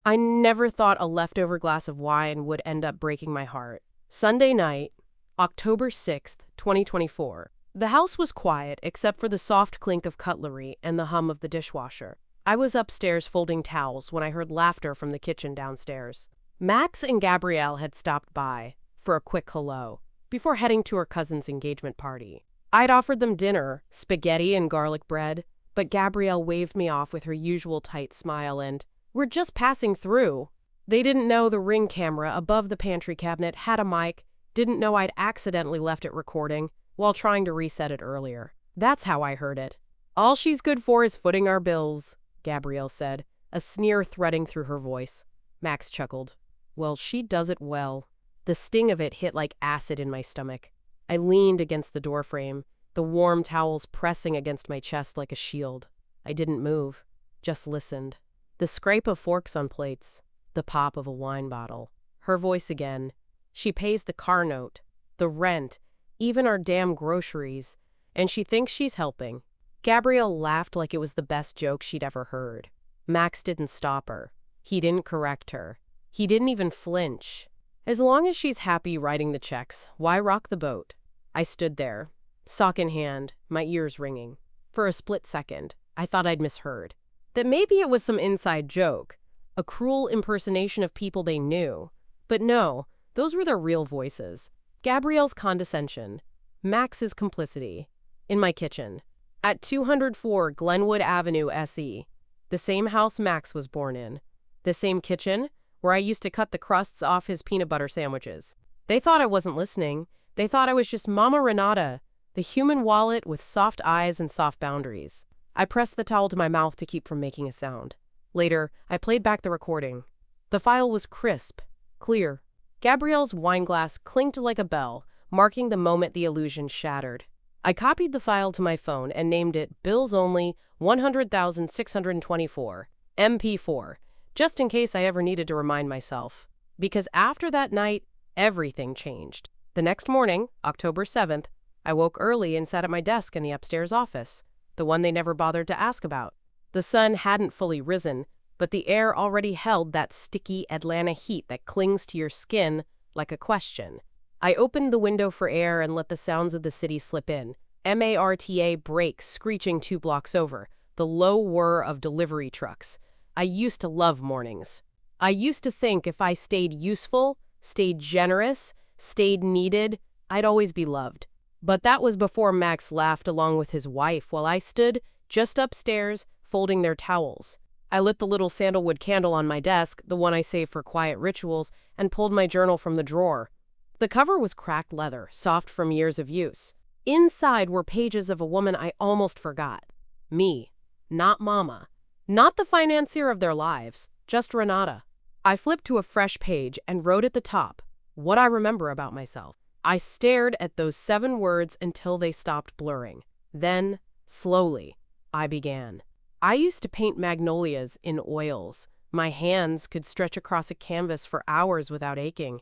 I never thought a leftover glass of wine would end up breaking my heart. Sunday night, October 6th, 2024. The house was quiet except for the soft clink of cutlery and the hum of the dishwasher. I was upstairs folding towels when I heard laughter from the kitchen downstairs. Max and Gabrielle had stopped by for a quick hello before heading to her cousin's engagement party. I'd offered them dinner, spaghetti and garlic bread, but Gabrielle waved me off with her usual tight smile and, "We're just passing through." They didn't know the Ring camera above the pantry cabinet had a mic, didn't know I'd accidentally left it recording while trying to reset it earlier. That's how I heard it. "All she's good for is footing our bills," Gabrielle said, a sneer threading through her voice. Max chuckled. "Well, she does it well." The sting of it hit like acid in my stomach. I leaned against the doorframe, the warm towels pressing against my chest like a shield. I didn't move, just listened. The scrape of forks on plates, the pop of a wine bottle. Her voice again. She pays the car note, the rent, even our damn groceries, and she thinks she's helping. Gabrielle laughed like it was the best joke she'd ever heard. Max didn't stop her. He didn't correct her. He didn't even flinch. As long as she's happy writing the checks, why rock the boat? I stood there, sock in hand, my ears ringing. For a split second, I thought I'd misheard. That maybe it was some inside joke, a cruel impersonation of people they knew. But no, those were their real voices. Gabrielle's condescension, Max's complicity. In my kitchen. At 204 Glenwood Avenue, SE. The same house Max was born in. The same kitchen where I used to cut the crusts off his peanut butter sandwiches. They thought I wasn't listening. They thought I was just Mama Renata, the human wallet with soft eyes and soft boundaries. I pressed the towel to my mouth to keep from making a sound. Later, I played back the recording. The file was crisp, clear. Gabrielle's wine glass clinked like a bell, marking the moment the illusion shattered. I copied the file to my phone and named it Bills Only 100,624, MP4, just in case I ever needed to remind myself. Because after that night, everything changed. The next morning, October 7th, I woke early and sat at my desk in the upstairs office, the one they never bothered to ask about. The sun hadn't fully risen, but the air already held that sticky Atlanta heat that clings to your skin like a question. I opened the window for air and let the sounds of the city slip in. MARTA brakes screeching 2 blocks over, the low whir of delivery trucks. I used to love mornings. I used to think if I stayed useful, stayed generous, stayed needed, I'd always be loved. But that was before Max laughed along with his wife while I stood just upstairs folding their towels. I lit the little sandalwood candle on my desk, the one I save for quiet rituals, and pulled my journal from the drawer. The cover was cracked leather, soft from years of use. Inside were pages of a woman I almost forgot. Me, not Mama. Not the financier of their lives, just Renata. I flipped to a fresh page and wrote at the top what I remember about myself. I stared at those 7 words until they stopped blurring. Then, slowly, I began. I used to paint magnolias in oils. My hands could stretch across a canvas for hours without aching.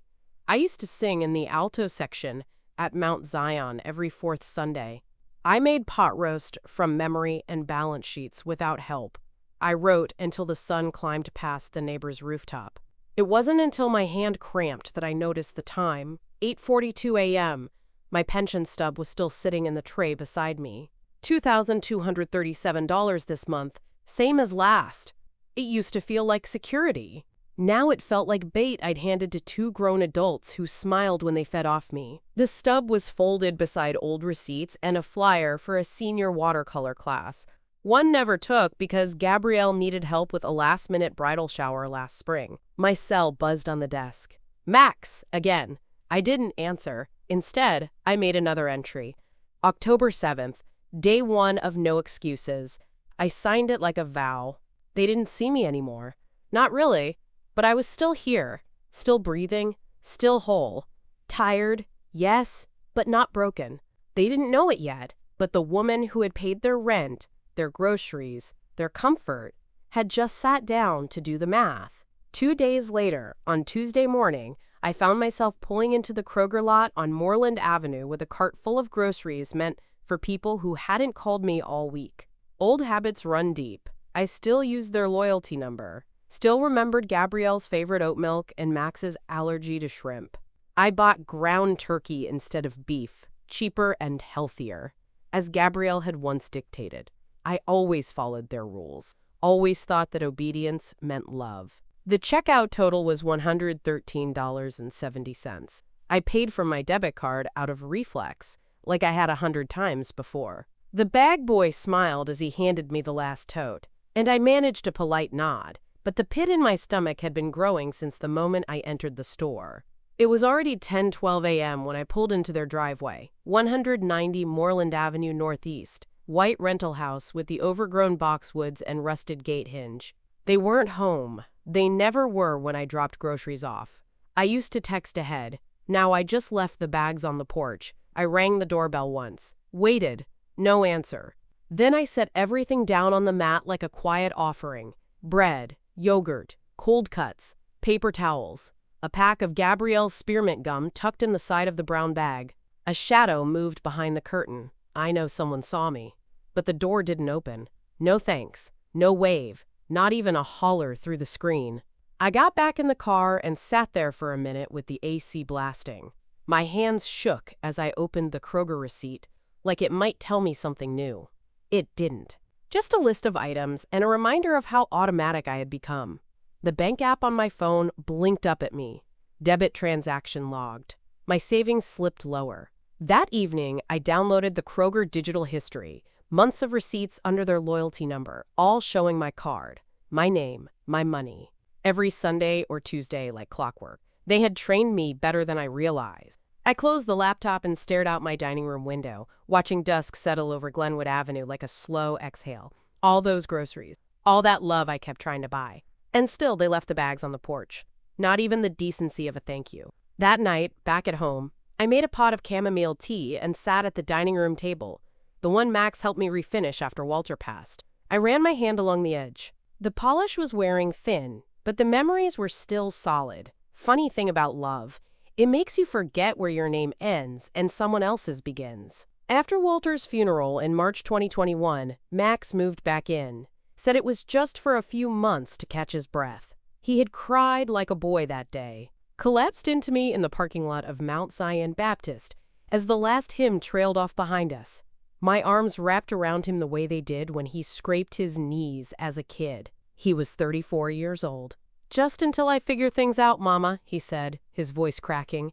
I used to sing in the alto section at Mount Zion every 4th Sunday. I made pot roast from memory and balance sheets without help. I wrote until the sun climbed past the neighbor's rooftop. It wasn't until my hand cramped that I noticed the time, 8:42 a.m. My pension stub was still sitting in the tray beside me. $2,237 this month, same as last. It used to feel like security. Now it felt like bait I'd handed to 2 grown adults who smiled when they fed off me. The stub was folded beside old receipts and a flyer for a senior watercolor class. One never took because Gabrielle needed help with a last-minute bridal shower last spring. My cell buzzed on the desk. Max, again. I didn't answer. Instead, I made another entry. October 7th, day 1 of no excuses. I signed it like a vow. They didn't see me anymore. Not really. But I was still here, still breathing, still whole. Tired, yes, but not broken. They didn't know it yet, but the woman who had paid their rent, their groceries, their comfort, had just sat down to do the math. 2 days later, on Tuesday morning, I found myself pulling into the Kroger lot on Moreland Avenue with a cart full of groceries meant for people who hadn't called me all week. Old habits run deep. I still used their loyalty number. Still remembered Gabrielle's favorite oat milk and Max's allergy to shrimp. I bought ground turkey instead of beef, cheaper and healthier, as Gabrielle had once dictated. I always followed their rules, always thought that obedience meant love. The checkout total was $113.70. I paid from my debit card out of reflex, like I had 100 times before. The bag boy smiled as he handed me the last tote, and I managed a polite nod, but the pit in my stomach had been growing since the moment I entered the store. It was already 10:12 a.m. when I pulled into their driveway, 190 Moreland Avenue Northeast, white rental house with the overgrown boxwoods and rusted gate hinge. They weren't home. They never were when I dropped groceries off. I used to text ahead. Now I just left the bags on the porch. I rang the doorbell once. Waited. No answer. Then I set everything down on the mat like a quiet offering. Bread, yogurt, cold cuts, paper towels, a pack of Gabrielle's spearmint gum tucked in the side of the brown bag. A shadow moved behind the curtain. I know someone saw me. But the door didn't open. No thanks. No wave. Not even a holler through the screen. I got back in the car and sat there for a minute with the AC blasting. My hands shook as I opened the Kroger receipt, like it might tell me something new. It didn't. Just a list of items and a reminder of how automatic I had become. The bank app on my phone blinked up at me. Debit transaction logged. My savings slipped lower. That evening, I downloaded the Kroger digital history, months of receipts under their loyalty number, all showing my card, my name, my money. Every Sunday or Tuesday like clockwork. They had trained me better than I realized. I closed the laptop and stared out my dining room window, watching dusk settle over Glenwood Avenue like a slow exhale. All those groceries, all that love I kept trying to buy. And still they left the bags on the porch. Not even the decency of a thank you. That night, back at home, I made a pot of chamomile tea and sat at the dining room table, the one Max helped me refinish after Walter passed. I ran my hand along the edge. The polish was wearing thin, but the memories were still solid. Funny thing about love, it makes you forget where your name ends and someone else's begins. After Walter's funeral in March 2021, Max moved back in, said it was just for a few months to catch his breath. He had cried like a boy that day, collapsed into me in the parking lot of Mount Zion Baptist as the last hymn trailed off behind us. My arms wrapped around him the way they did when he scraped his knees as a kid. He was 34 years old. "Just until I figure things out, Mama," he said, his voice cracking.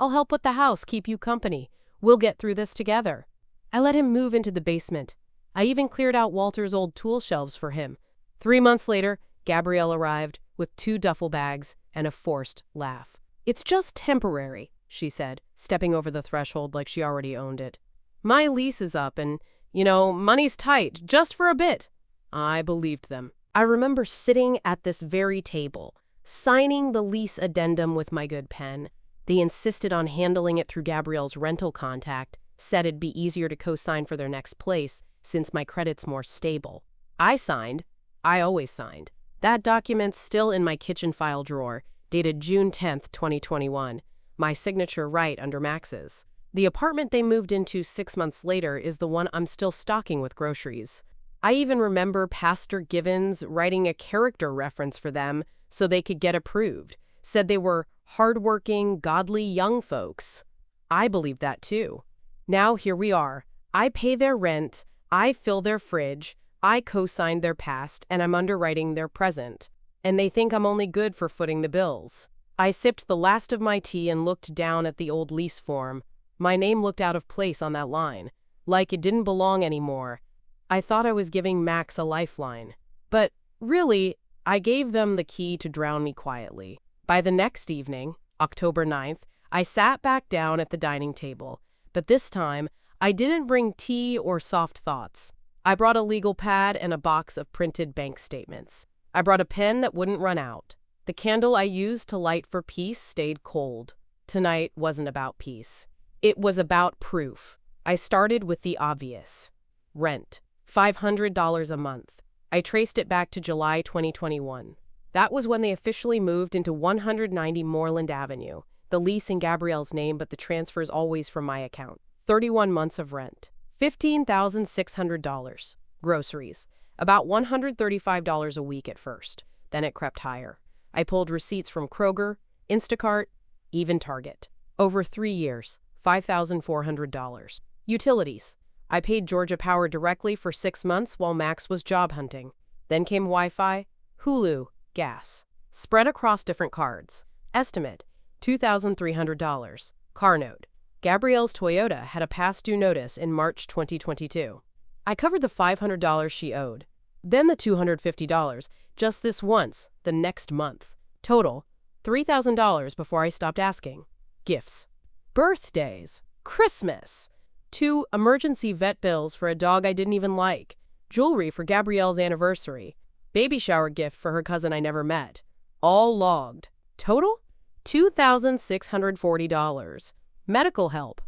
"I'll help with the house, keep you company. We'll get through this together." I let him move into the basement. I even cleared out Walter's old tool shelves for him. 3 months later, Gabrielle arrived with 2 duffel bags and a forced laugh. "It's just temporary," she said, stepping over the threshold like she already owned it. "My lease is up and, money's tight, just for a bit." I believed them. I remember sitting at this very table, signing the lease addendum with my good pen. They insisted on handling it through Gabrielle's rental contact, said it'd be easier to co-sign for their next place since my credit's more stable. I signed. I always signed. That document's still in my kitchen file drawer, dated June 10th, 2021. My signature right under Max's. The apartment they moved into 6 months later is the one I'm still stocking with groceries. I even remember Pastor Givens writing a character reference for them so they could get approved. Said they were hardworking, godly young folks. I believed that too. Now here we are. I pay their rent, I fill their fridge, I co-signed their past, and I'm underwriting their present. And they think I'm only good for footing the bills. I sipped the last of my tea and looked down at the old lease form. My name looked out of place on that line, like it didn't belong anymore. I thought I was giving Max a lifeline. But really, I gave them the key to drown me quietly. By the next evening, October 9th, I sat back down at the dining table. But this time, I didn't bring tea or soft thoughts. I brought a legal pad and a box of printed bank statements. I brought a pen that wouldn't run out. The candle I used to light for peace stayed cold. Tonight wasn't about peace. It was about proof. I started with the obvious. Rent. $500 a month. I traced it back to July 2021. That was when they officially moved into 190 Moreland Avenue. The lease in Gabrielle's name, but the transfers always from my account. 31 months of rent. $15,600. Groceries. About $135 a week at first. Then it crept higher. I pulled receipts from Kroger, Instacart, even Target. Over 3 years, $5,400. Utilities. I paid Georgia Power directly for 6 months while Max was job hunting. Then came Wi-Fi, Hulu, gas. Spread across different cards. Estimate, $2,300. Car note. Gabrielle's Toyota had a past due notice in March 2022. I covered the $500 she owed. Then the $250, just this once, the next month. Total, $3,000 before I stopped asking. Gifts. Birthdays. Christmas. 2 emergency vet bills for a dog I didn't even like. Jewelry for Gabrielle's anniversary. Baby shower gift for her cousin I never met. All logged. Total? $2,640. Medical help.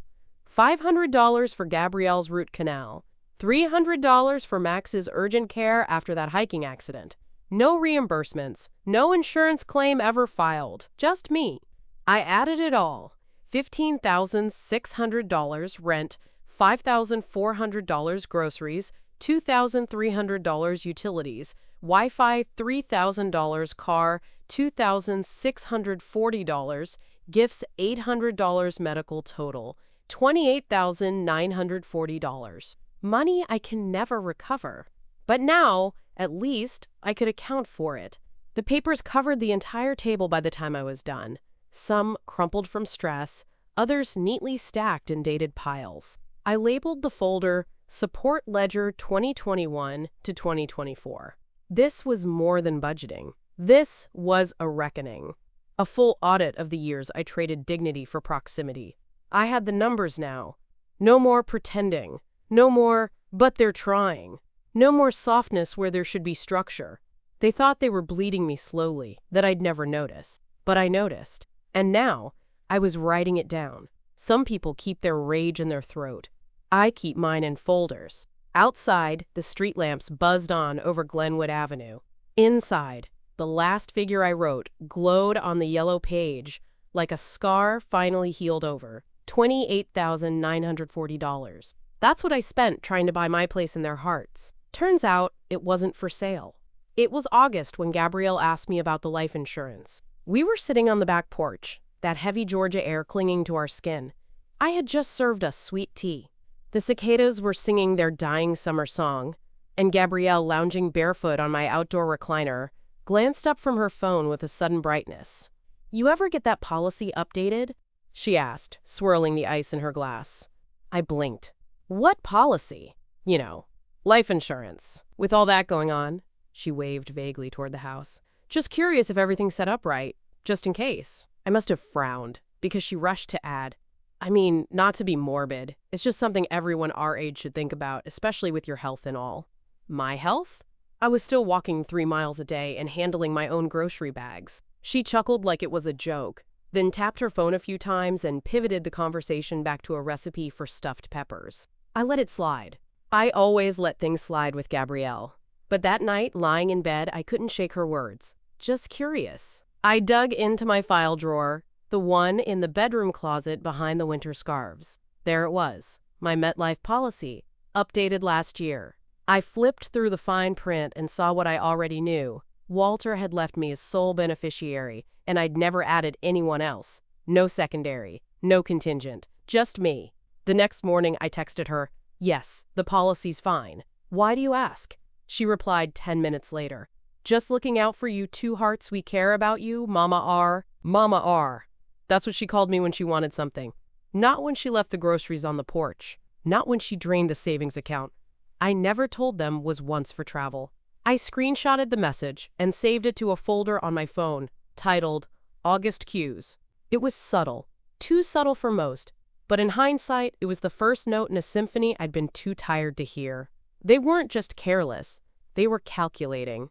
$500 for Gabrielle's root canal. $300 for Max's urgent care after that hiking accident. No reimbursements. No insurance claim ever filed. Just me. I added it all. $15,600 rent, $5,400 groceries, $2,300 utilities, Wi-Fi $3,000 car, $2,640, gifts $800 medical total, $28,940. Money I can never recover. But now, at least, I could account for it. The papers covered the entire table by the time I was done. Some crumpled from stress, others neatly stacked in dated piles. I labeled the folder Support Ledger 2021 to 2024. This was more than budgeting. This was a reckoning. A full audit of the years I traded dignity for proximity. I had the numbers now. No more pretending. No more, but they're trying. No more softness where there should be structure. They thought they were bleeding me slowly, that I'd never notice. But I noticed. And now, I was writing it down. Some people keep their rage in their throat. I keep mine in folders. Outside, the street lamps buzzed on over Glenwood Avenue. Inside, the last figure I wrote glowed on the yellow page like a scar finally healed over. $28,940. That's what I spent trying to buy my place in their hearts. Turns out, it wasn't for sale. It was August when Gabrielle asked me about the life insurance. We were sitting on the back porch, that heavy Georgia air clinging to our skin. I had just served us sweet tea. The cicadas were singing their dying summer song, and Gabrielle, lounging barefoot on my outdoor recliner, glanced up from her phone with a sudden brightness. "You ever get that policy updated?" she asked, swirling the ice in her glass. I blinked. "What policy?" "You know, life insurance. With all that going on," she waved vaguely toward the house. "Just curious if everything's set up right, just in case." I must have frowned, because she rushed to add, "I mean, not to be morbid. It's just something everyone our age should think about, especially with your health and all." My health? I was still walking 3 miles a day and handling my own grocery bags. She chuckled like it was a joke, then tapped her phone a few times and pivoted the conversation back to a recipe for stuffed peppers. I let it slide. I always let things slide with Gabrielle. But that night, lying in bed, I couldn't shake her words. Just curious. I dug into my file drawer, the one in the bedroom closet behind the winter scarves. There it was, my MetLife policy, updated last year. I flipped through the fine print and saw what I already knew. Walter had left me as sole beneficiary, and I'd never added anyone else. No secondary, no contingent, just me. The next morning, I texted her, "Yes, the policy's fine. Why do you ask?" She replied 10 minutes later. "Just looking out for you 2 hearts we care about you, Mama R." Mama R. That's what she called me when she wanted something. Not when she left the groceries on the porch. Not when she drained the savings account. I never told them was once for travel. I screenshotted the message and saved it to a folder on my phone, titled August Cues. It was subtle. Too subtle for most. But in hindsight, it was the first note in a symphony I'd been too tired to hear. They weren't just careless. They were calculating.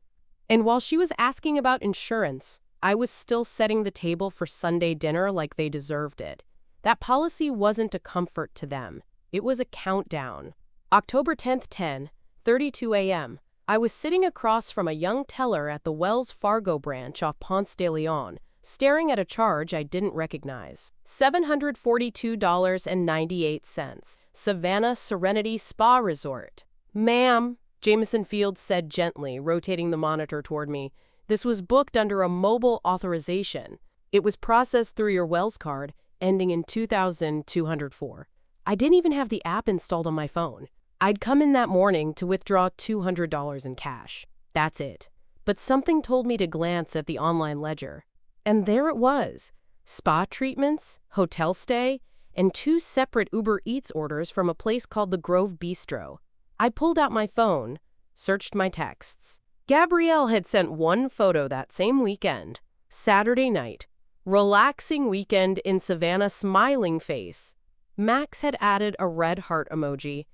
And while she was asking about insurance, I was still setting the table for Sunday dinner like they deserved it. That policy wasn't a comfort to them. It was a countdown. October 10th, 10:32 a.m. I was sitting across from a young teller at the Wells Fargo branch off Ponce de Leon, staring at a charge I didn't recognize. $742.98. Savannah Serenity Spa Resort. "Ma'am," Jameson Fields said gently, rotating the monitor toward me, This was booked under a mobile authorization. It was processed through your Wells card, ending in 2204. I didn't even have the app installed on my phone. I'd come in that morning to withdraw $200 in cash. That's it. But something told me to glance at the online ledger. And there it was. Spa treatments, hotel stay, and 2 separate Uber Eats orders from a place called the Grove Bistro. I pulled out my phone, searched my texts. Gabrielle had sent one photo that same weekend, Saturday night. Relaxing weekend in Savannah, smiling face. Max had added a red heart emoji.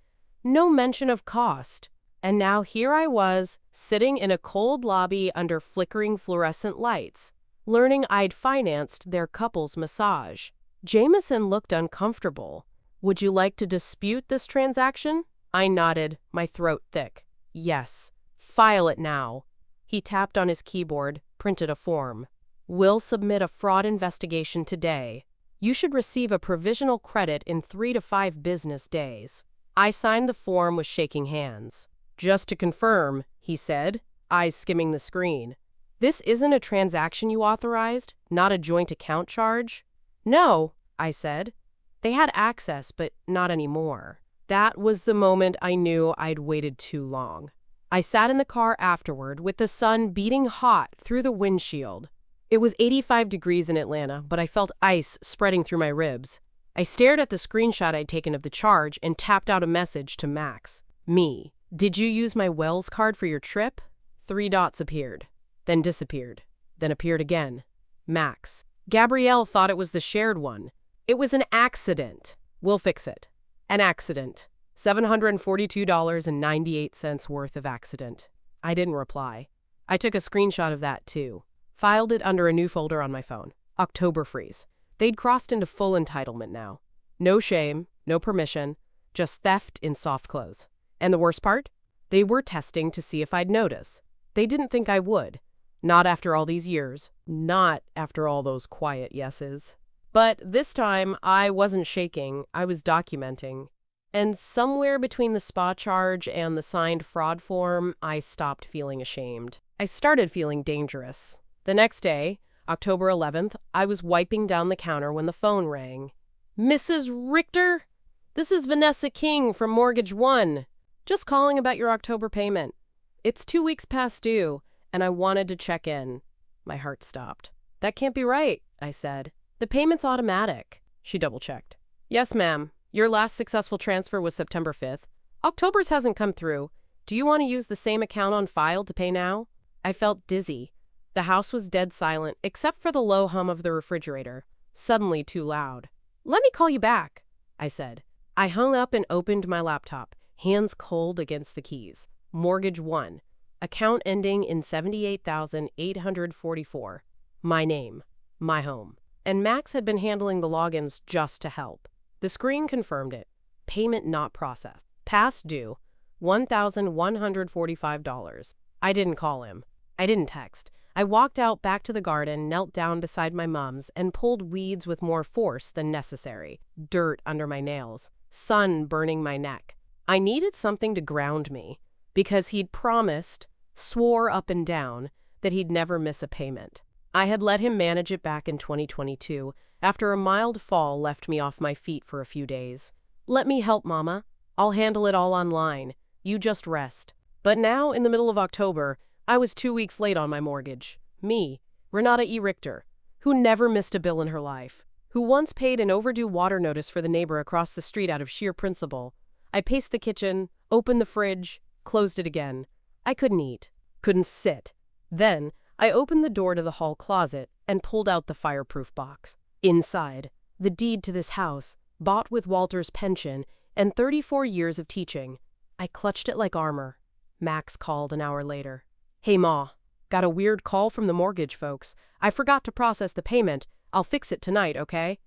No mention of cost. And now here I was, sitting in a cold lobby under flickering fluorescent lights, learning I'd financed their couple's massage. Jameson looked uncomfortable. Would you like to dispute this transaction? I nodded, my throat thick. Yes. File it now. He tapped on his keyboard, printed a form. We'll submit a fraud investigation today. You should receive a provisional credit in 3 to 5 business days. I signed the form with shaking hands. Just to confirm, he said, eyes skimming the screen. This isn't a transaction you authorized, not a joint account charge? No, I said. They had access, but not anymore. That was the moment I knew I'd waited too long. I sat in the car afterward with the sun beating hot through the windshield. It was 85 degrees in Atlanta, but I felt ice spreading through my ribs. I stared at the screenshot I'd taken of the charge and tapped out a message to Max. Me. Did you use my Wells card for your trip? 3 dots appeared, then disappeared, then appeared again. Max. Gabrielle thought it was the shared one. It was an accident. We'll fix it. An accident. $742.98 worth of accident. I didn't reply. I took a screenshot of that too. Filed it under a new folder on my phone. October freeze. They'd crossed into full entitlement now. No shame, no permission, just theft in soft clothes. And the worst part? They were testing to see if I'd notice. They didn't think I would. Not after all these years. Not after all those quiet yeses. But this time, I wasn't shaking. I was documenting. And somewhere between the spa charge and the signed fraud form, I stopped feeling ashamed. I started feeling dangerous. The next day, October 11th, I was wiping down the counter when the phone rang. Mrs. Richter? This is Vanessa King from Mortgage One. Just calling about your October payment. It's 2 weeks past due, and I wanted to check in. My heart stopped. That can't be right, I said. The payment's automatic. She double-checked. Yes, ma'am. Your last successful transfer was September 5th. October's hasn't come through. Do you want to use the same account on file to pay now? I felt dizzy. The house was dead silent, except for the low hum of the refrigerator, suddenly too loud. Let me call you back, I said. I hung up and opened my laptop, hands cold against the keys. Mortgage One. Account ending in 78,844. My name. My home. And Max had been handling the logins just to help. The screen confirmed it. Payment not processed. Past due. $1,145. I didn't call him. I didn't text. I walked out back to the garden, knelt down beside my mom's, and pulled weeds with more force than necessary. Dirt under my nails. Sun burning my neck. I needed something to ground me, because he'd promised, swore up and down, that he'd never miss a payment. I had let him manage it back in 2022, after a mild fall left me off my feet for a few days. Let me help, Mama. I'll handle it all online. You just rest. But now, in the middle of October, I was 2 weeks late on my mortgage. Me, Renata E. Richter, who never missed a bill in her life, who once paid an overdue water notice for the neighbor across the street out of sheer principle. I paced the kitchen, opened the fridge, closed it again. I couldn't eat, couldn't sit. Then, I opened the door to the hall closet and pulled out the fireproof box. Inside, the deed to this house, bought with Walter's pension and 34 years of teaching. I clutched it like armor. Max called an hour later. Hey, Ma. Got a weird call from the mortgage folks. I forgot to process the payment. I'll fix it tonight, okay?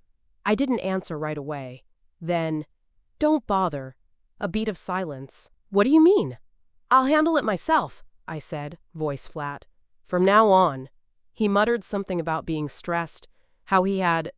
I didn't answer right away. Then, don't bother. A beat of silence. What do you mean? I'll handle it myself, I said, voice flat. From now on. He muttered something about being stressed, how he had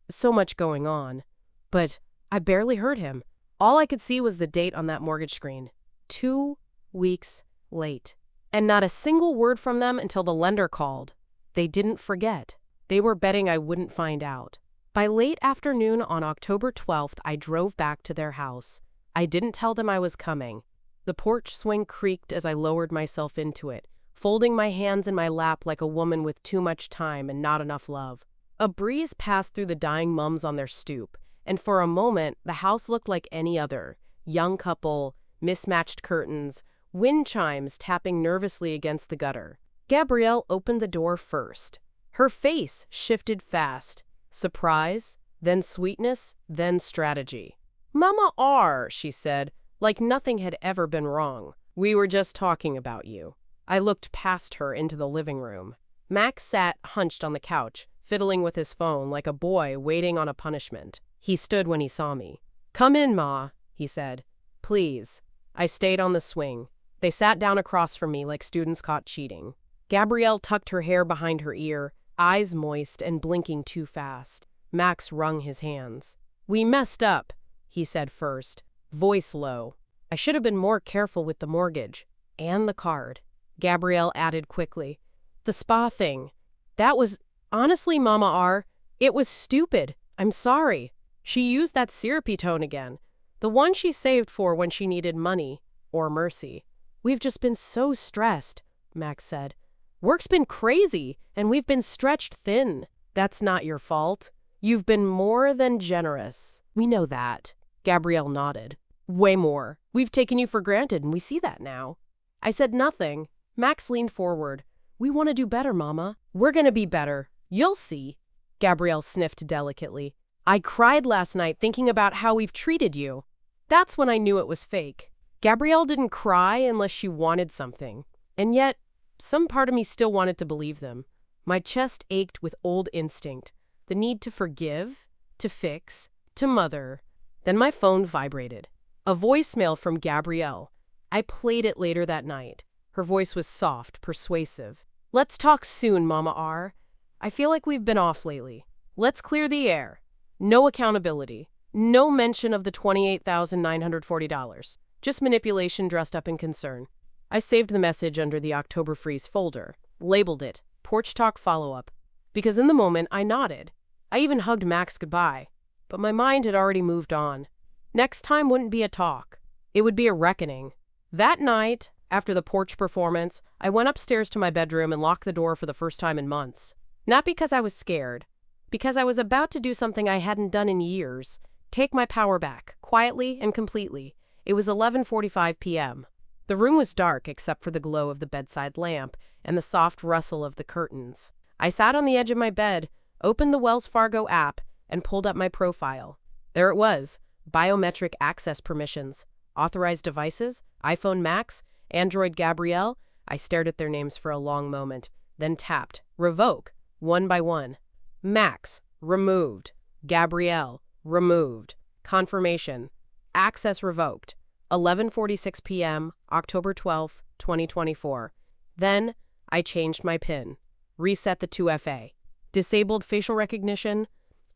so much going on. But I barely heard him. All I could see was the date on that mortgage screen. 2 weeks late. And not a single word from them until the lender called. They didn't forget. They were betting I wouldn't find out. By late afternoon on October 12th, I drove back to their house. I didn't tell them I was coming. The porch swing creaked as I lowered myself into it, folding my hands in my lap like a woman with too much time and not enough love. A breeze passed through the dying mums on their stoop, and for a moment, the house looked like any other. Young couple, mismatched curtains, wind chimes tapping nervously against the gutter. Gabrielle opened the door first. Her face shifted fast. Surprise, then sweetness, then strategy. "Mama R," she said, like nothing had ever been wrong. "We were just talking about you." I looked past her into the living room. Max sat hunched on the couch, fiddling with his phone like a boy waiting on a punishment. He stood when he saw me. "Come in, Ma," he said. "Please." I stayed on the swing. They sat down across from me like students caught cheating. Gabrielle tucked her hair behind her ear, eyes moist and blinking too fast. Max wrung his hands. "We messed up," he said first, voice low. "I should have been more careful with the mortgage. And the card." Gabrielle added quickly. "The spa thing. That was, honestly, Mama R, it was stupid. I'm sorry." She used that syrupy tone again, the one she saved for when she needed money or mercy. "We've just been so stressed," Max said. "Work's been crazy, and we've been stretched thin." "That's not your fault. You've been more than generous." "We know that." Gabrielle nodded. "Way more. We've taken you for granted, and we see that now." I said nothing. Max leaned forward. "We want to do better, Mama." "We're going to be better. You'll see." Gabrielle sniffed delicately. "I cried last night thinking about how we've treated you." That's when I knew it was fake. Gabrielle didn't cry unless she wanted something. And yet, some part of me still wanted to believe them. My chest ached with old instinct, the need to forgive, to fix, to mother. Then my phone vibrated. A voicemail from Gabrielle. I played it later that night. Her voice was soft, persuasive. "Let's talk soon, Mama R. I feel like we've been off lately. Let's clear the air. No accountability. No mention of the $28,940. Just manipulation dressed up in concern." I saved the message under the October Freeze folder, labeled it Porch Talk Follow-Up, because in the moment I nodded. I even hugged Max goodbye, but my mind had already moved on. Next time wouldn't be a talk. It would be a reckoning. That night, after the porch performance, I went upstairs to my bedroom and locked the door for the first time in months. Not because I was scared, because I was about to do something I hadn't done in years. Take my power back, quietly and completely. It was 11:45 p.m. The room was dark except for the glow of the bedside lamp and the soft rustle of the curtains. I sat on the edge of my bed, opened the Wells Fargo app, and pulled up my profile. There it was, biometric access permissions, authorized devices, iPhone Max, Android Gabrielle. I stared at their names for a long moment, then tapped, revoke, one by one. Max, removed. Gabrielle, removed. Confirmation. Access revoked. 11:46 p.m., October 12, 2024. Then, I changed my PIN. Reset the 2FA. Disabled facial recognition.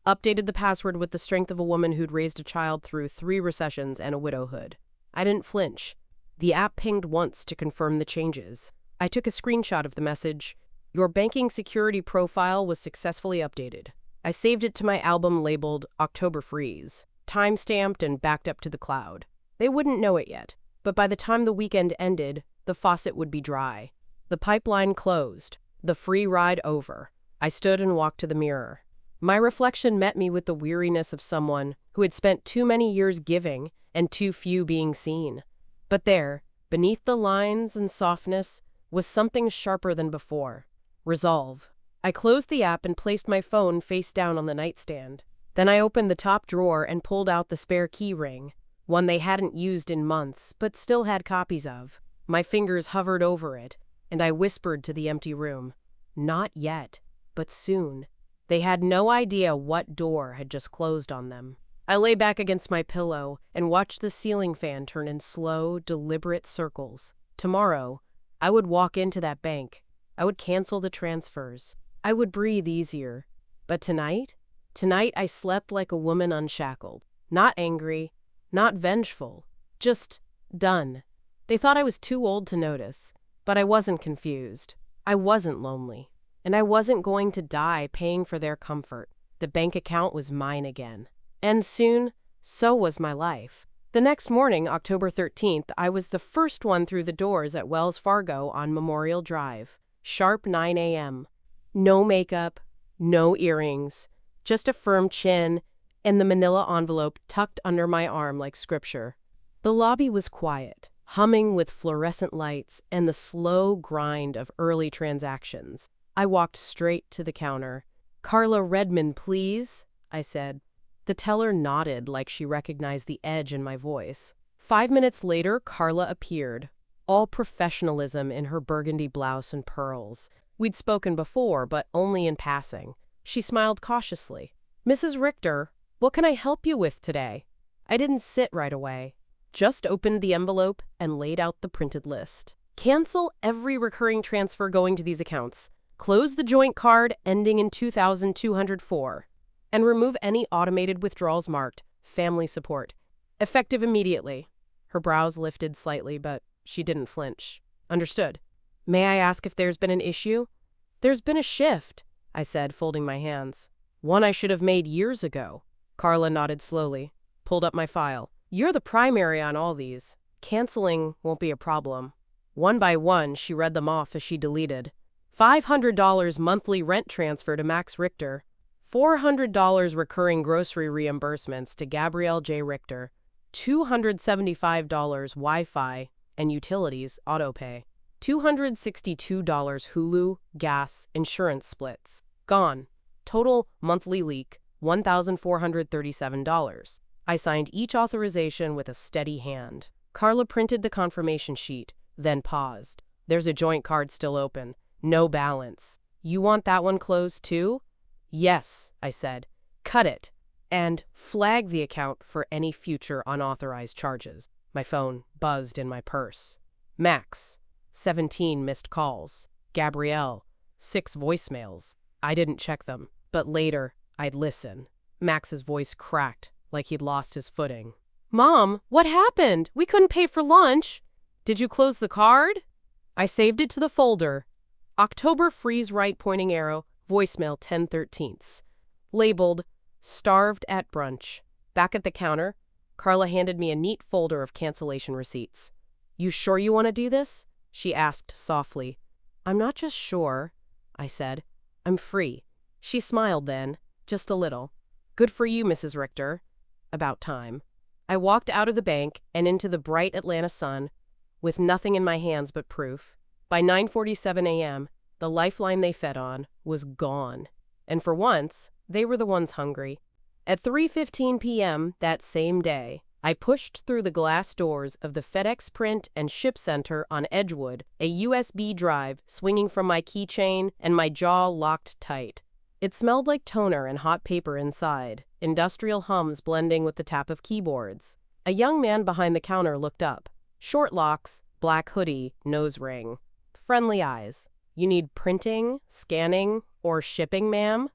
Updated the password with the strength of a woman who'd raised a child through 3 recessions and a widowhood. I didn't flinch. The app pinged once to confirm the changes. I took a screenshot of the message. "Your banking security profile was successfully updated." I saved it to my album labeled October Freeze, time-stamped and backed up to the cloud. They wouldn't know it yet, but by the time the weekend ended, the faucet would be dry. The pipeline closed, the free ride over. I stood and walked to the mirror. My reflection met me with the weariness of someone who had spent too many years giving and too few being seen. But there, beneath the lines and softness, was something sharper than before. Resolve. I closed the app and placed my phone face down on the nightstand. Then I opened the top drawer and pulled out the spare key ring, one they hadn't used in months, but still had copies of. My fingers hovered over it, and I whispered to the empty room. Not yet, but soon. They had no idea what door had just closed on them. I lay back against my pillow and watched the ceiling fan turn in slow, deliberate circles. Tomorrow, I would walk into that bank. I would cancel the transfers. I would breathe easier. But tonight I slept like a woman unshackled. Not angry, not vengeful, just done. They thought I was too old to notice. But I wasn't confused. I wasn't lonely. And I wasn't going to die paying for their comfort. The bank account was mine again. And soon, so was my life. The next morning, October 13th, I was the first one through the doors at Wells Fargo on Memorial Drive. Sharp 9 a.m. No makeup, no earrings, just a firm chin and the manila envelope tucked under my arm like scripture. The lobby was quiet, humming with fluorescent lights and the slow grind of early transactions. I walked straight to the counter. "Carla Redmond, please," I said. The teller nodded like she recognized the edge in my voice. 5 minutes later, Carla appeared, all professionalism in her burgundy blouse and pearls. We'd spoken before, but only in passing. She smiled cautiously. "Mrs. Richter, what can I help you with today?" I didn't sit right away. Just opened the envelope and laid out the printed list. "Cancel every recurring transfer going to these accounts. Close the joint card ending in 2204. And remove any automated withdrawals marked family support. Effective immediately." Her brows lifted slightly, but she didn't flinch. "Understood. May I ask if there's been an issue?" "There's been a shift," I said, folding my hands. "One I should have made years ago." Carla nodded slowly, pulled up my file. "You're the primary on all these. Canceling won't be a problem." One by one, she read them off as she deleted. $500 monthly rent transfer to Max Richter. $400 recurring grocery reimbursements to Gabrielle J. Richter. $275 Wi-Fi and utilities autopay. $262 Hulu, gas, insurance splits. Gone. Total monthly leak, $1,437. I signed each authorization with a steady hand. Carla printed the confirmation sheet, then paused. "There's a joint card still open. No balance. You want that one closed too?" "Yes," I said. "Cut it. And flag the account for any future unauthorized charges." My phone buzzed in my purse. Max, 17 missed calls. Gabrielle, 6 voicemails. I didn't check them, but later I'd listen. Max's voice cracked like he'd lost his footing. "Mom, what happened? We couldn't pay for lunch." "Did you close the card?" I saved it to the folder. October freeze right pointing arrow, voicemail 10/13. Labeled, "Starved at brunch." Back at the counter, Carla handed me a neat folder of cancellation receipts. "You sure you want to do this?" she asked softly. "I'm not just sure," I said. "I'm free." She smiled then, just a little. "Good for you, Mrs. Richter." About time. I walked out of the bank and into the bright Atlanta sun, with nothing in my hands but proof. By 9:47 a.m., the lifeline they fed on was gone. And for once, they were the ones hungry. At 3:15 p.m. that same day, I pushed through the glass doors of the FedEx Print and Ship Center on Edgewood, a USB drive swinging from my keychain and my jaw locked tight. It smelled like toner and hot paper inside, industrial hums blending with the tap of keyboards. A young man behind the counter looked up. Short locks, black hoodie, nose ring. Friendly eyes. "You need printing, scanning, or shipping, ma'am?"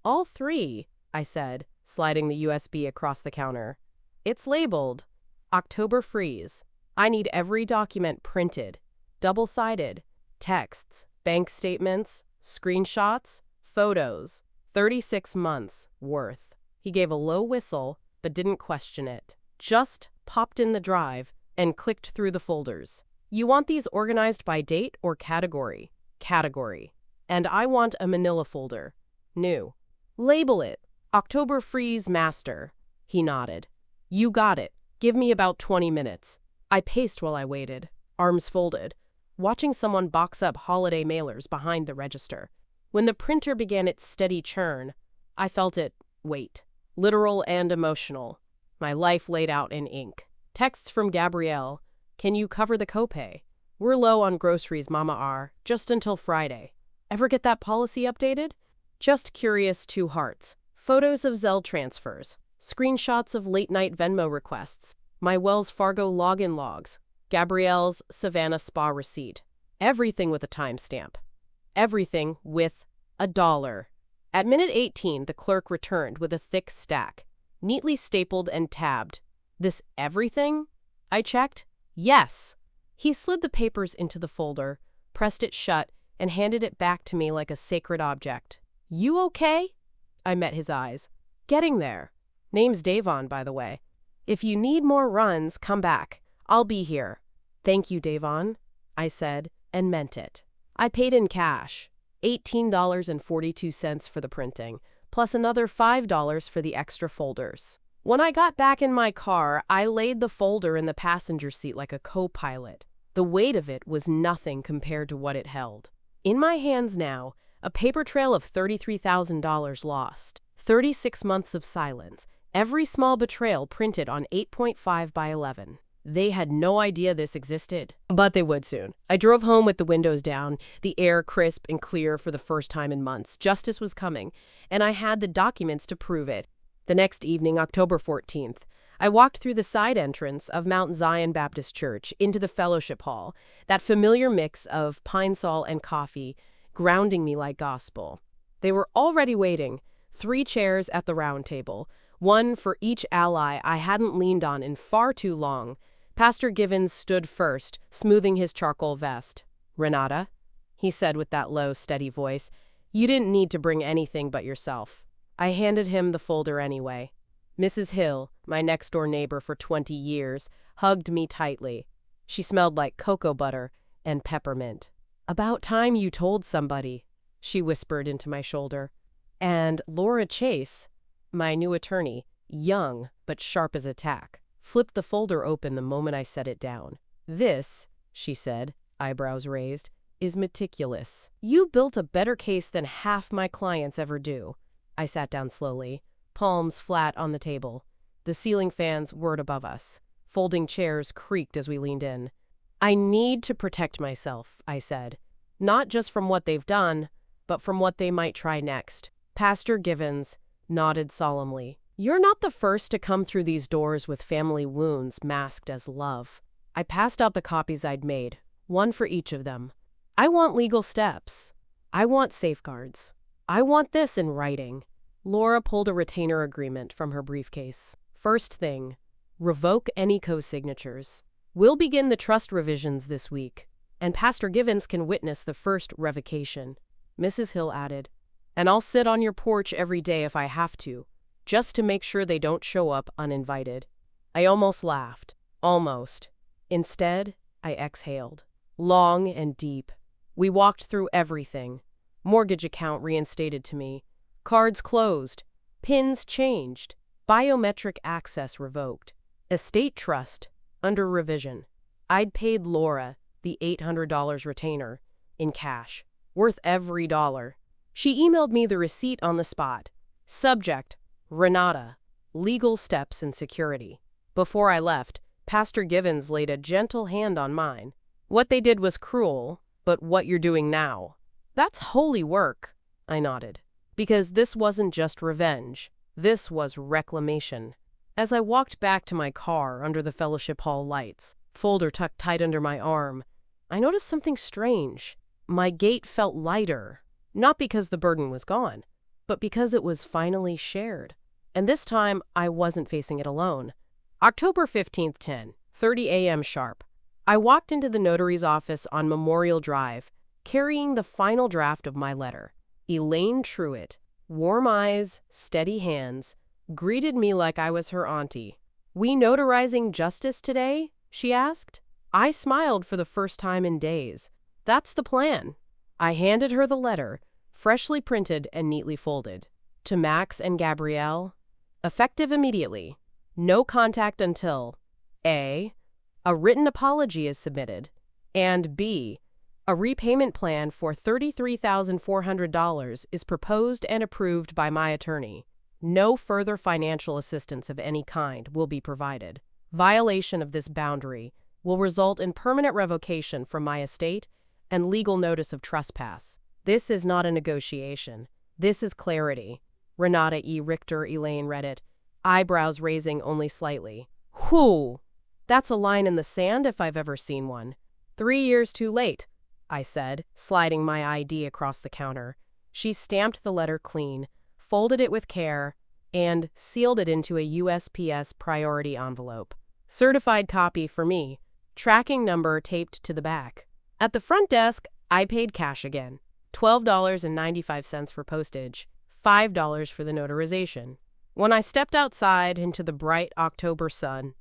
"All three," I said, sliding the USB across the counter. "It's labeled October Freeze. I need every document printed, double-sided, texts, bank statements, screenshots, photos, 36 months worth." He gave a low whistle, but didn't question it. Just popped in the drive and clicked through the folders. "You want these organized by date or category?" "Category. And I want a manila folder. New." "Label it October Freeze Master." He nodded. "You got it. Give me about 20 minutes. I paced while I waited, arms folded, watching someone box up holiday mailers behind the register. When the printer began its steady churn, I felt it wait, literal and emotional. My life laid out in ink. Texts from Gabrielle. "Can you cover the copay? We're low on groceries, Mama R, just until Friday. Ever get that policy updated? Just curious, 2 hearts. Photos of Zelle transfers. Screenshots of late-night Venmo requests. My Wells Fargo login logs. Gabrielle's Savannah Spa receipt. Everything with a timestamp. Everything with $1. At minute 18, the clerk returned with a thick stack, neatly stapled and tabbed. "This everything?" I checked. "Yes." He slid the papers into the folder, pressed it shut, and handed it back to me like a sacred object. "You okay?" I met his eyes. "Getting there. Name's Davon, by the way. If you need more runs, come back. I'll be here." "Thank you, Davon," I said, and meant it. I paid in cash, $18.42 for the printing, plus another $5 for the extra folders. When I got back in my car, I laid the folder in the passenger seat like a co-pilot. The weight of it was nothing compared to what it held. In my hands now, a paper trail of $33,000 lost, 36 months of silence, every small betrayal printed on 8.5 by 11. They had no idea this existed, but they would soon. I drove home with the windows down, the air crisp and clear for the first time in months. Justice was coming, and I had the documents to prove it. The next evening, October 14th, I walked through the side entrance of Mount Zion Baptist Church into the fellowship hall, that familiar mix of pine sol and coffee, grounding me like gospel. They were already waiting, 3 chairs at the round table, one for each ally I hadn't leaned on in far too long. Pastor Givens stood first, smoothing his charcoal vest. "Renata," he said with that low, steady voice, "you didn't need to bring anything but yourself." I handed him the folder anyway. Mrs. Hill, my next-door neighbor for 20 years, hugged me tightly. She smelled like cocoa butter and peppermint. "About time you told somebody," she whispered into my shoulder. And Laura Chase, my new attorney, young but sharp as a tack, flipped the folder open the moment I set it down. "This," she said, eyebrows raised, "is meticulous. You built a better case than half my clients ever do." I sat down slowly, palms flat on the table. The ceiling fans whirred above us. Folding chairs creaked as we leaned in. "I need to protect myself," I said. "Not just from what they've done, but from what they might try next." Pastor Givens nodded solemnly. "You're not the first to come through these doors with family wounds masked as love." I passed out the copies I'd made, one for each of them. "I want legal steps. I want safeguards. I want this in writing." Laura pulled a retainer agreement from her briefcase. "First thing, revoke any co-signatures. We'll begin the trust revisions this week, and Pastor Givens can witness the first revocation." Mrs. Hill added, "And I'll sit on your porch every day if I have to, just to make sure they don't show up uninvited." I almost laughed. Almost. Instead, I exhaled. Long and deep. We walked through everything. Mortgage account reinstated to me. Cards closed. PINs changed. Biometric access revoked. Estate trust under revision. I'd paid Laura the $800 retainer in cash, worth every dollar. She emailed me the receipt on the spot. Subject, Renata, legal steps and security. Before I left, Pastor Givens laid a gentle hand on mine. "What they did was cruel, but what you're doing now, that's holy work." I nodded. Because this wasn't just revenge. This was reclamation. As I walked back to my car under the fellowship hall lights, folder tucked tight under my arm, I noticed something strange. My gait felt lighter, not because the burden was gone, but because it was finally shared. And this time, I wasn't facing it alone. October 15th, 10:30 a.m. sharp. I walked into the notary's office on Memorial Drive, carrying the final draft of my letter. Elaine Truitt, warm eyes, steady hands, greeted me like I was her auntie. "We notarizing justice today?" she asked. I smiled for the first time in days. "That's the plan." I handed her the letter, freshly printed and neatly folded. To Max and Gabrielle, effective immediately. No contact until A, a written apology is submitted, and B, a repayment plan for $33,400 is proposed and approved by my attorney. No further financial assistance of any kind will be provided. Violation of this boundary will result in permanent revocation from my estate and legal notice of trespass. This is not a negotiation. This is clarity. Renata E. Richter Elaine read it, eyebrows raising only slightly. Whew! That's a line in the sand if I've ever seen one. 3 years too late, I said, sliding my ID across the counter. She stamped the letter clean, folded it with care, and sealed it into a USPS priority envelope. Certified copy for me, tracking number taped to the back. At the front desk, I paid cash again. $12.95 for postage, $5 for the notarization. When I stepped outside into the bright October sun,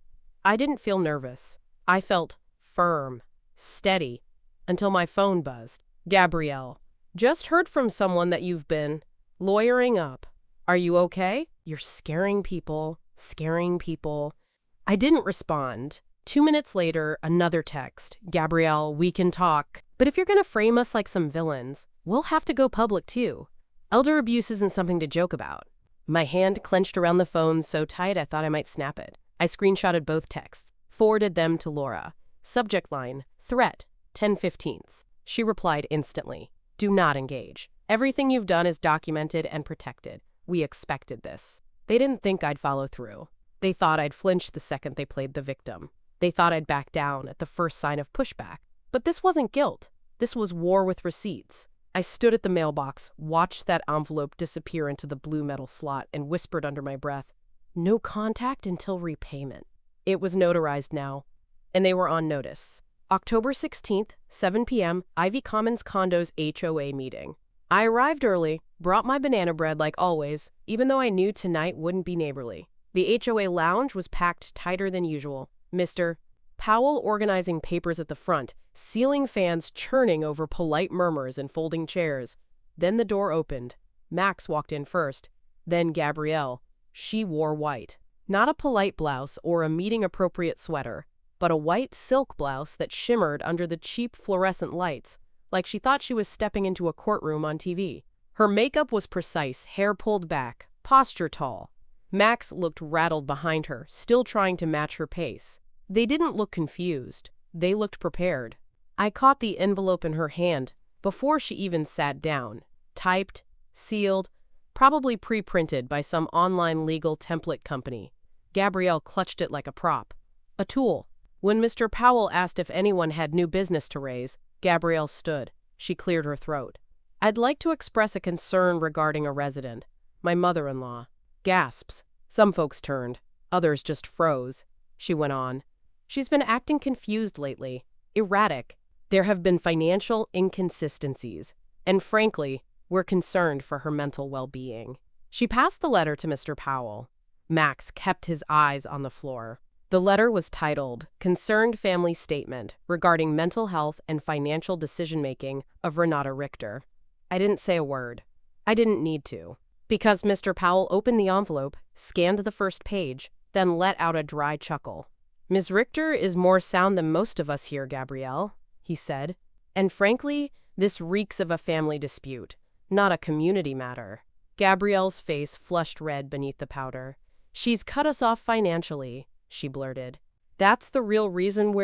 I didn't feel nervous. I felt firm, steady, until my phone buzzed. Gabrielle, just heard from someone that you've been lawyering up. Are you okay? You're scaring people, scaring people. I didn't respond. 2 minutes later, another text. Gabrielle, we can talk. But if you're going to frame us like some villains, we'll have to go public too. Elder abuse isn't something to joke about. My hand clenched around the phone so tight I thought I might snap it. I screenshotted both texts, forwarded them to Laura. Subject line, threat, 10/15. She replied instantly, do not engage. Everything you've done is documented and protected. We expected this. They didn't think I'd follow through. They thought I'd flinch the second they played the victim. They thought I'd back down at the first sign of pushback. But this wasn't guilt. This was war with receipts. I stood at the mailbox, watched that envelope disappear into the blue metal slot, and whispered under my breath, no contact until repayment. It was notarized now, and they were on notice. October 16th, 7 p.m., Ivy Commons Condos HOA meeting. I arrived early, brought my banana bread like always, even though I knew tonight wouldn't be neighborly. The HOA lounge was packed tighter than usual. Mr. Powell organizing papers at the front, ceiling fans churning over polite murmurs and folding chairs. Then the door opened. Max walked in first, then Gabrielle. She wore white. Not a polite blouse or a meeting-appropriate sweater, but a white silk blouse that shimmered under the cheap fluorescent lights, like she thought she was stepping into a courtroom on TV. Her makeup was precise, hair pulled back, posture tall. Max looked rattled behind her, still trying to match her pace. They didn't look confused. They looked prepared. I caught the envelope in her hand before she even sat down. Typed, sealed, probably pre-printed by some online legal template company. Gabrielle clutched it like a prop. A tool. When Mr. Powell asked if anyone had new business to raise, Gabrielle stood. She cleared her throat. I'd like to express a concern regarding a resident. My mother-in-law. Gasps. Some folks turned. Others just froze. She went on. She's been acting confused lately. Erratic. There have been financial inconsistencies. And frankly, we're concerned for her mental well-being. She passed the letter to Mr. Powell. Max kept his eyes on the floor. The letter was titled, Concerned Family Statement Regarding Mental Health and Financial Decision-Making of Renata Richter. I didn't say a word. I didn't need to. Because Mr. Powell opened the envelope, scanned the first page, then let out a dry chuckle. Ms. Richter is more sound than most of us here, Gabrielle, he said. And frankly, this reeks of a family dispute, not a community matter. Gabrielle's face flushed red beneath the powder. She's cut us off financially, she blurted. That's the real reason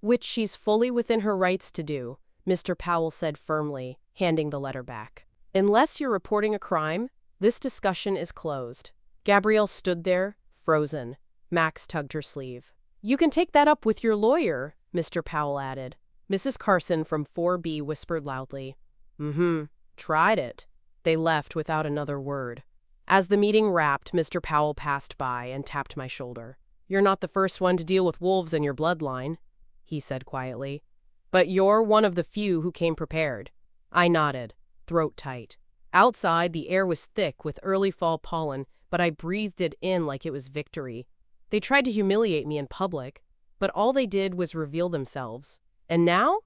which she's fully within her rights to do, Mr. Powell said firmly, handing the letter back. Unless you're reporting a crime, this discussion is closed. Gabrielle stood there, frozen. Max tugged her sleeve. You can take that up with your lawyer, Mr. Powell added. Mrs. Carson from 4B whispered loudly. Tried it. They left without another word. As the meeting wrapped, Mr. Powell passed by and tapped my shoulder. You're not the first one to deal with wolves in your bloodline, he said quietly. But you're one of the few who came prepared. I nodded, throat tight. Outside, the air was thick with early fall pollen, but I breathed it in like it was victory. They tried to humiliate me in public, but all they did was reveal themselves. And now?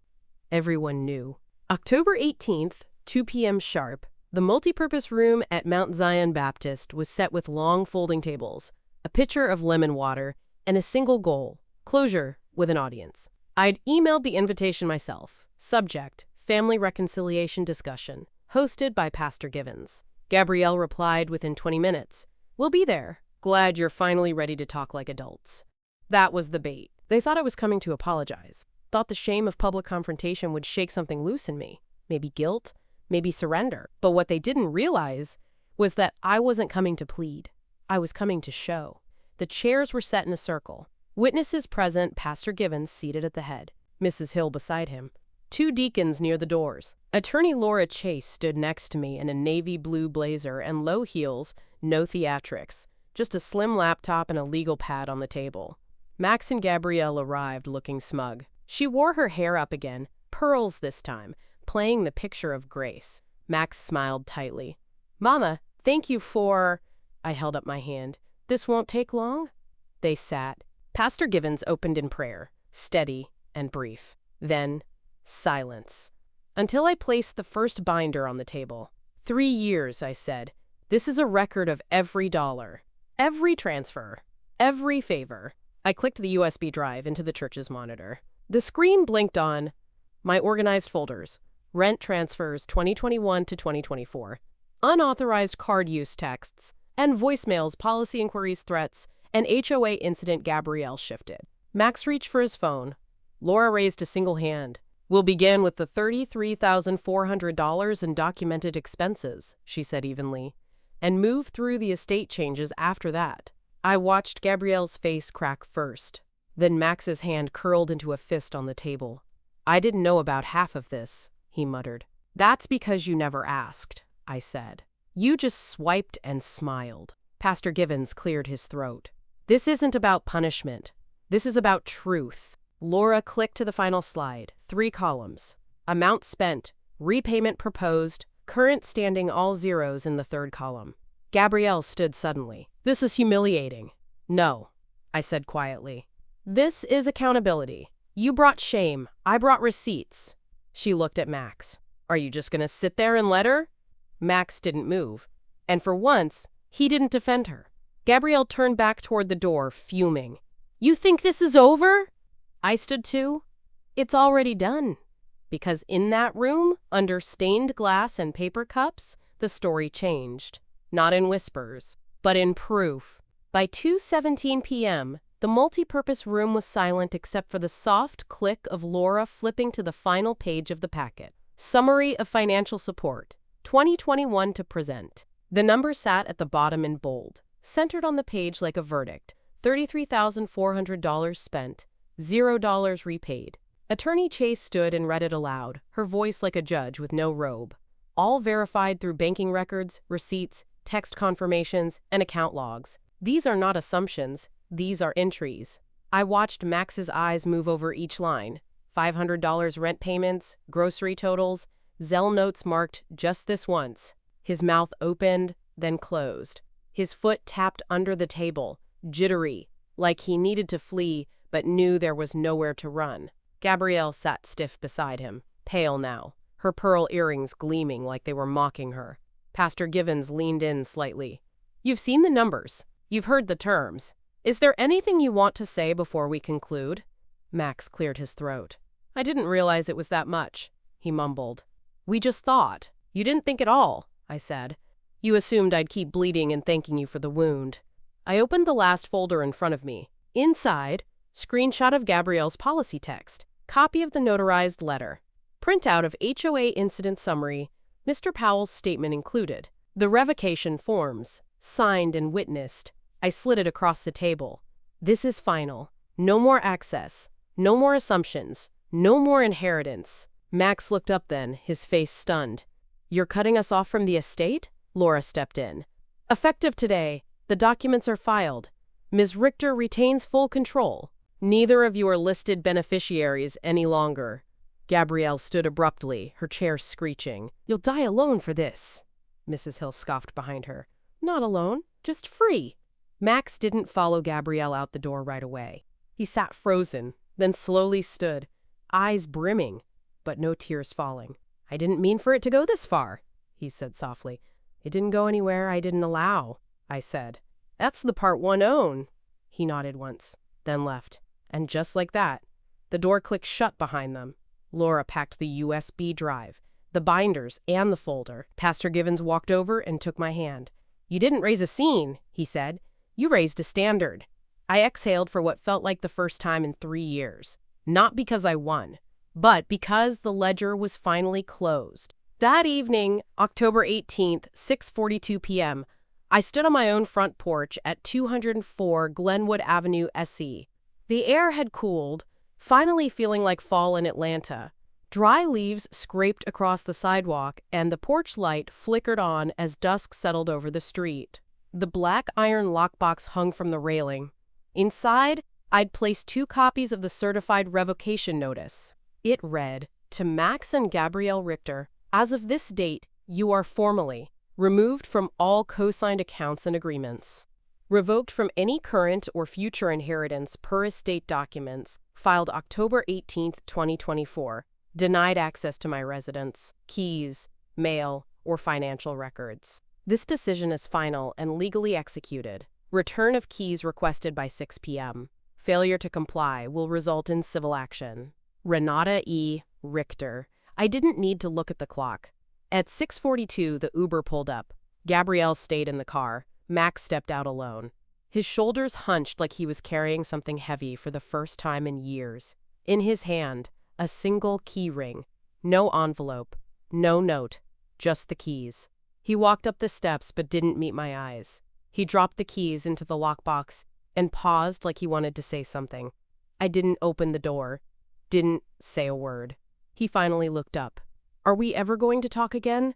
Everyone knew. October 18th, 2 p.m. sharp, the multipurpose room at Mount Zion Baptist was set with long folding tables, a pitcher of lemon water, and a single goal, closure with an audience. I'd emailed the invitation myself. Subject, Family Reconciliation Discussion, hosted by Pastor Givens. Gabrielle replied within 20 minutes. We'll be there. Glad you're finally ready to talk like adults. That was the bait. They thought I was coming to apologize. Thought the shame of public confrontation would shake something loose in me. Maybe guilt, maybe surrender. But what they didn't realize was that I wasn't coming to plead. I was coming to show. The chairs were set in a circle. Witnesses present, Pastor Givens seated at the head, Mrs. Hill beside him. 2 deacons near the doors. Attorney Laura Chase stood next to me in a navy blue blazer and low heels, no theatrics, just a slim laptop and a legal pad on the table. Max and Gabrielle arrived looking smug. She wore her hair up again, pearls this time, playing the picture of grace. Max smiled tightly. Mama, thank you for… I held up my hand. This won't take long? They sat. Pastor Givens opened in prayer, steady and brief. Then, silence. Until I placed the first binder on the table. 3 years, I said. This is a record of every dollar, every transfer, every favor. I clicked the USB drive into the church's monitor. The screen blinked on my organized folders, rent transfers 2021 to 2024, unauthorized card use texts, and voicemails, policy inquiries, threats, and HOA incident. Gabrielle shifted. Max reached for his phone. Laura raised a single hand. We'll begin with the $33,400 in documented expenses, she said evenly, and move through the estate changes after that. I watched Gabrielle's face crack first. Then Max's hand curled into a fist on the table. I didn't know about half of this, he muttered. That's because you never asked, I said. You just swiped and smiled. Pastor Givens cleared his throat. This isn't about punishment. This is about truth. Laura clicked to the final slide. 3 columns. Amount spent, repayment proposed, current standing all zeros in the 3rd column. Gabrielle stood suddenly. This is humiliating. No, I said quietly. This is accountability. You brought shame. I brought receipts. She looked at Max. Are you just going to sit there and let her? Max didn't move. And for once, he didn't defend her. Gabrielle turned back toward the door, fuming. You think this is over? I stood too. It's already done. Because in that room, under stained glass and paper cups, the story changed. Not in whispers, but in proof. By 2:17 p.m., the multi-purpose room was silent except for the soft click of Laura flipping to the final page of the packet. Summary of financial support, 2021 to present. The number sat at the bottom in bold, centered on the page like a verdict. $33,400 spent, $0 repaid. Attorney Chase stood and read it aloud, her voice like a judge with no robe. All verified through banking records, receipts, text confirmations, and account logs. These are not assumptions, these are entries. I watched Max's eyes move over each line. $500 rent payments, grocery totals, Zelle notes marked just this once. His mouth opened, then closed. His foot tapped under the table, jittery, like he needed to flee but knew there was nowhere to run. Gabrielle sat stiff beside him, pale now, her pearl earrings gleaming like they were mocking her. Pastor Givens leaned in slightly. You've seen the numbers. You've heard the terms. Is there anything you want to say before we conclude? Max cleared his throat. I didn't realize it was that much, he mumbled. We just thought. You didn't think at all, I said. You assumed I'd keep bleeding and thanking you for the wound. I opened the last folder in front of me. Inside, screenshot of Gabrielle's policy text, copy of the notarized letter, printout of HOA incident summary, Mr. Powell's statement included, the revocation forms, signed and witnessed. I slid it across the table. This is final. No more access. No more assumptions. No more inheritance. Max looked up then, his face stunned. You're cutting us off from the estate? Laura stepped in. Effective today, the documents are filed. Ms. Richter retains full control. Neither of you are listed beneficiaries any longer. Gabrielle stood abruptly, her chair screeching. You'll die alone for this, Mrs. Hill scoffed behind her. Not alone, just free. Max didn't follow Gabrielle out the door right away. He sat frozen, then slowly stood, eyes brimming, but no tears falling. I didn't mean for it to go this far, he said softly. It didn't go anywhere I didn't allow, I said. That's the part one own. He nodded once, then left. And just like that, the door clicked shut behind them. Laura packed the USB drive, the binders, and the folder. Pastor Givens walked over and took my hand. You didn't raise a scene, he said. You raised a standard. I exhaled for what felt like the first time in 3 years. Not because I won, but because the ledger was finally closed. That evening, October 18th, 6:42 p.m., I stood on my own front porch at 204 Glenwood Avenue, SE. The air had cooled, finally feeling like fall in Atlanta. Dry leaves scraped across the sidewalk, and the porch light flickered on as dusk settled over the street. The black iron lockbox hung from the railing. Inside, I'd placed 2 copies of the certified revocation notice. It read, To Max and Gabrielle Richter, as of this date, you are formally removed from all co-signed accounts and agreements, revoked from any current or future inheritance per estate documents filed October 18, 2024, denied access to my residence, keys, mail, or financial records. This decision is final and legally executed. Return of keys requested by 6 p.m. Failure to comply will result in civil action. Renata E. Richter. I didn't need to look at the clock. At 6:42, the Uber pulled up. Gabrielle stayed in the car. Max stepped out alone. His shoulders hunched like he was carrying something heavy for the first time in years. In his hand, a single key ring. No envelope, no note, just the keys. He walked up the steps but didn't meet my eyes. He dropped the keys into the lockbox and paused like he wanted to say something. I didn't open the door, didn't say a word. He finally looked up. Are we ever going to talk again?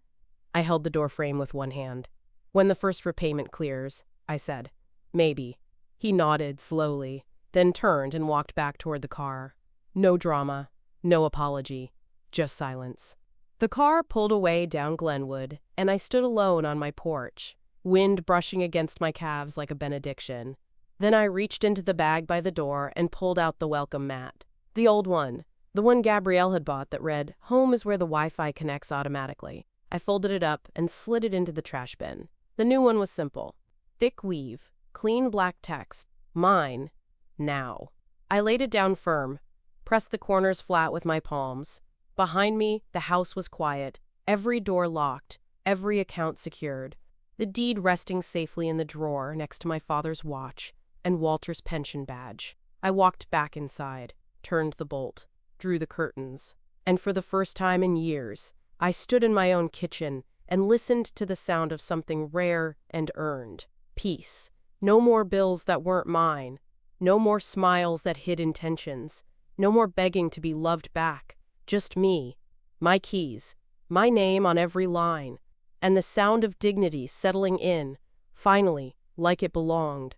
I held the door frame with one hand. When the first repayment clears, I said, maybe. He nodded slowly, then turned and walked back toward the car. No drama, no apology, just silence. The car pulled away down Glenwood, and I stood alone on my porch, wind brushing against my calves like a benediction. Then I reached into the bag by the door and pulled out the welcome mat. The old one, the one Gabrielle had bought that read, "Home is where the Wi-Fi connects automatically." I folded it up and slid it into the trash bin. The new one was simple. Thick weave, clean black text, mine, now. I laid it down firm, pressed the corners flat with my palms. Behind me, the house was quiet, every door locked, every account secured, the deed resting safely in the drawer next to my father's watch and Walter's pension badge. I walked back inside, turned the bolt, drew the curtains, and for the first time in years, I stood in my own kitchen and listened to the sound of something rare and earned. Peace. No more bills that weren't mine. No more smiles that hid intentions. No more begging to be loved back. Just me, my keys, my name on every line, and the sound of dignity settling in, finally, like it belonged.